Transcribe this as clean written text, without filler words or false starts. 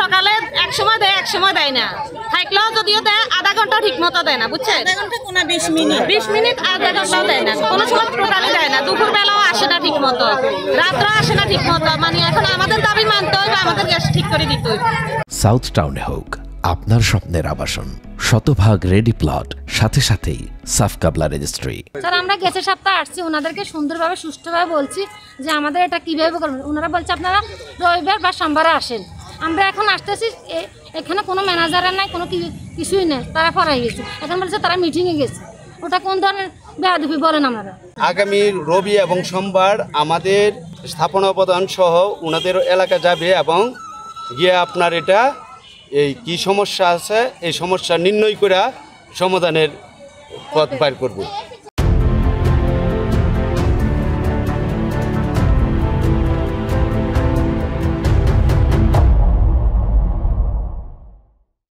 সকালে এক সময় দেয় এক সময় দেয় না, থাকলেও যদিও দেয় আধা ঘন্টা ঠিক মতো দেয় না, বুঝছেন? 20 মিনিট আধা ঘন্টাও দেয় না, কোনো সময় টোটালি দেয় না। দুপুর বেলাও আসে না ঠিক মতো, রাত্রেও আসে না ঠিক মতো। মানে এখন আমাদের দাবি মানতে হবে, আমাদের গ্যাস ঠিক করে দিতে হবে। সাউথ টাউনে হোক আপনার স্বপ্নের আবাসন, শতভাগ রেডি প্লট, সাথে সাথেই সাফ কাবলা রেজিস্ট্রি। স্যার আমরা গেছে সপ্তাহে আসছি, ওনাদেরকে সুন্দরভাবে সুষ্ঠুভাবে বলছি যে আমাদের এটা কীভাবে করবেন। ওনারা বলছে আপনারা রবিবার বা সোমবারে আসেন। আমরা এখন আসতেছি, এখানে কোনো ম্যানেজারের নাই, কোনো কিছুই নেই, তারা ফরাই গেছে। এখন বলছে তারা মিটিংয়ে গেছে। ওটা কোন ধরনের বেয়াদবি বলেন আপনারা? আগামী রবি এবং সোমবার আমাদের স্থাপনা প্রদান সহ ওনাদের এলাকা যাবে এবং গিয়ে আপনার এটা এই কি সমস্যা আছে এই সমস্যা নির্ণয় করে সমাধানের পথ বাইর করব।